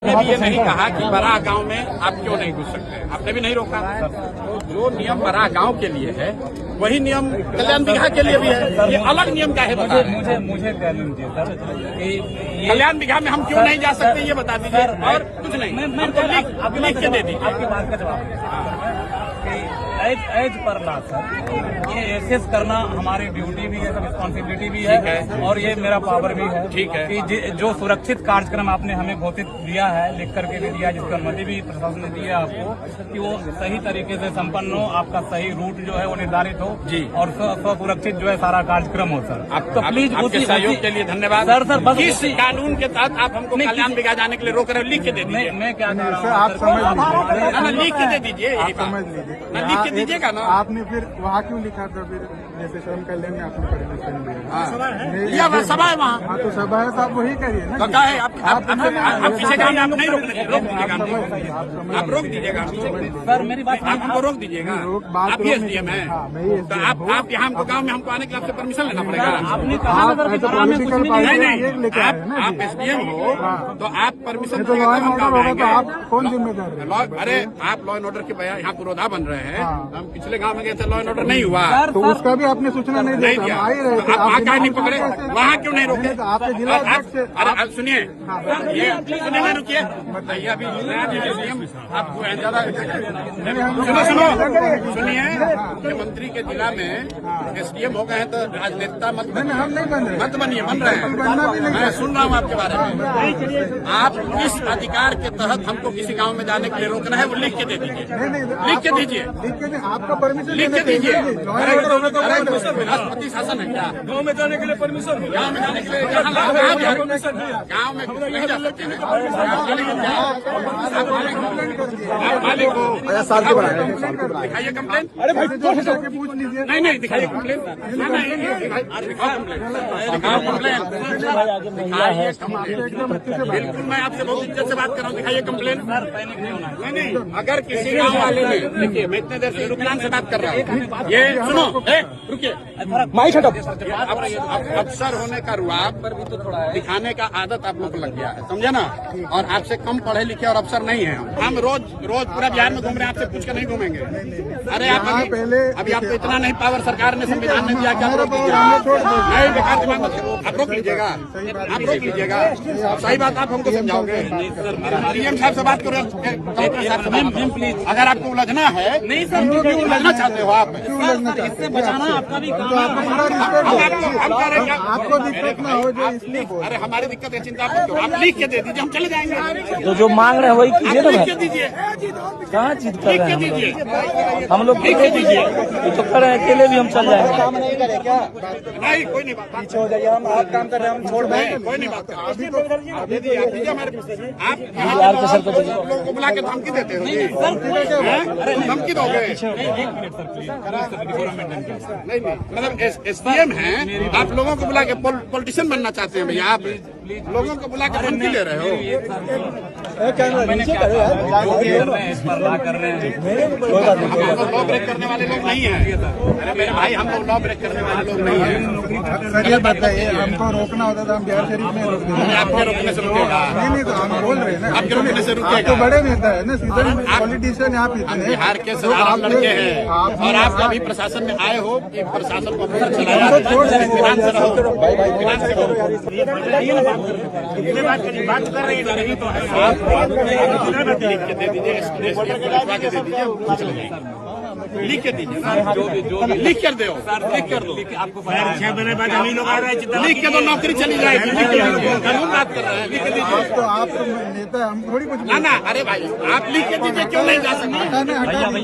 आपने भी ये नहीं कहा कि बराह गांव में आप क्यों नहीं घुस सकते, आपने भी नहीं रोका। जो नियम बराह गांव के लिए है वही नियम कल्याण बिगहा के लिए भी है। ये अलग नियम क्या है बता रहे? मुझे कह लीजिए सर, कल्याण बिगहा में हम क्यों नहीं जा सकते ये बता दीजिए, और कुछ नहीं। हमको लिख के दे दीजिए। आपकी बात का जवाब एज पर ला सर, ये एसेस करना हमारी ड्यूटी भी है, रिस्पॉन्सिबिलिटी भी है, और ये मेरा पावर भी है। ठीक है कि जो सुरक्षित कार्यक्रम आपने हमें घोषित दिया है, लिख करके भी दिया, जिसकी अनुमति भी प्रशासन ने दी है आपको, कि वो सही तरीके से संपन्न हो, आपका सही रूट जो है वो निर्धारित हो जी, और सुरक्षित जो है सारा कार्यक्रम हो सर। तो प्लीज आपके सहयोग के लिए धन्यवाद सर। बस किस कानून के तहत आप हमको कल्याण बिगहा जाने के लिए रोक रहे हो? लिख के दे दीजिए। मैं क्या कह रहा हूँ, आप समझ लीजिए, लिख के दे दीजिए, यही समझ बात लीजिए। लिख के दीजिएगा ना। आपने फिर वहाँ क्यों लिखा था? फिर जैसे श्रम कल्याण में आपने परमिशन दिया, या सभा है वहाँ, हाँ तो सभा है तो आप वही करिए ना। तो क्या है आप पीछे जाएंगे, आप नहीं रोक दीजिएगा, आप रोक दीजिएगा सर मेरी बात आप हमको रोक दीजिएगा। आप ही एसडीएम है, तो आप यहाँ हमको गाँव में हमको आने के लिए आपसे परमिशन लेना पड़ेगा। आपने कहा सर कि सभा में कुछ भी नहीं, आप एसडीएम हो तो आप परमिशन तो लॉ एंड ऑर्डर होगा तो आप कौन जिम्मेदार है? अरे आप लॉ एंड ऑर्डर के यहाँ पुरोधा बन रहे हैं। हम पिछले गांव में गए थे, लॉ एंड ऑर्डर नहीं हुआ, तो उसका भी आपने सूचना नहीं नहीं दिया। दिया। आ ही रहे थे, आप वहाँ क्या नहीं पकड़े, वहाँ क्यों नहीं रोके? तो आपके जिला अध्यक्ष से अरे सुनिए, ये सुनिए ना, रुकिए, बताइए अभी आप ज्यादा सुनिए। मुख्यमंत्री के जिला में एसडीएम हो गए हैं तो राजनेता मत हम नहीं बन रहे, मत बनिए, बन रहे हैं। मैं सुन रहा हूँ आपके बारे में। आप किस अधिकार के तहत हमको किसी गांव में जाने के लिए रोकना है वो लिख के दे दीजिए, लिख के दीजिए, आपका परमिशन लिख के दीजिए। राष्ट्रपति शासन है क्या? गाँव में जाने के लिए परमिशन, गाँव में जाने के लिए गाँव में नहीं जा सकते हैं। आप मालिक हो, दिखाइए कंप्लेन। अरे भाई पूछ लीजिए। नहीं दिखाइए कंप्लेन, दिखाओ कंप्लेन। बिल्कुल मैं आपसे बहुत इज्जत से बात कर रहा हूँ, दिखाइए कंप्लेन। नहीं, अगर किसी गाँव वाले ने, देखिए मैं इतने देर से रुकनान से बात कर रहा हूँ, ये सुनो, रुकिए, अफसर होने का रुआब दिखाने का आदत आप लोग को लग गया है, समझे ना? और आपसे कम पढ़े लिखे और अफसर नहीं है हम। रोज पूरा बिहार में घूम रहे हैं, आपसे पूछ कर नहीं घूमेंगे। अरे आप अभी आपको इतना नहीं पावर सरकार ने संविधान ने दिया, क्या रोक लीजिएगा? नहीं, बेकार दिमाग मत करो, आप रोक लीजिएगा, आप रोक लीजिएगा। सही बात आप हमको समझाओगे। डीएम साहब से बात करो, कलेक्टर साहब से बात करो। अगर आपको उलझना है, नहीं सर, क्यों उलझना चाहते हो आप? इससे बचाना आपका भी काम आपको दिक्कत ना हो जो इसलिए बोल। अरे हमारी दिक्कत है, चिंता मत करो, आप लिख के दे दीजिए, हम चले जाएंगे। तो जो मांग रहे हैं वही कीजिए ना। लिख के दीजिए, कहाँ चीज कर लिख रहे के हैं दीजिए, हम लोग? लिख के दीजिए। तो करे अकेले भी हम चल जाएंगे। काम नहीं करे क्या? नहीं कोई नहीं बात, पीछे हो जाइए, हम आप काम कर रहे हैं, हम छोड़ दें। कोई नहीं बात। आप दीजिए हमारे, आप लोगों को बुला के धमकी देते हो जी? धमकी दोगे? नहीं, मतलब एसडीएम है, आप लोगों को बुला के पॉलिटिशियन बनना चाहते हैं भैया? आप लोगों को बुला के धमकी ले रहे हो? लॉ ब्रेक करने वाले लोग नहीं है। अरे मेरे भाई, हम लोग लॉ ब्रेक करने वाले लोग नहीं है। सर ये बताइए, हमको रोकना होता था, हम बिहार शरीफ में रोक देंगे। आपके रोकने से रुकेगा? नहीं तो हम बोल रहे हैं ना, आपके रोकने से रुकेगा? तो बड़े नेता है ना, सीधे पॉलिटिशियन आप हम इतने। बिहार के साधारण लड़के हैं, और आप अभी प्रशासन में आए हो कि प्रशासन को चलाया, फिनांस से रहो, फिनांस से रहो। बात कर रही तो आप लिख के दे दीजिए, लिखवा के दे दीजिए, चले जाएंगे। लिख के दीजिए, लिख कर दो, लिख कर दो। आपको 6 महीने बाद हम ही लोग आ रहे हैं, लिख के दो, नौकरी चली जाएगी। लिख के कानून बात कर रहे हैं, लिख के दीजिए। तो आप नेता, हम थोड़ी कुछ ना, अरे भाई आप लिख के दीजिए, क्यों नहीं जा सकते? हटाने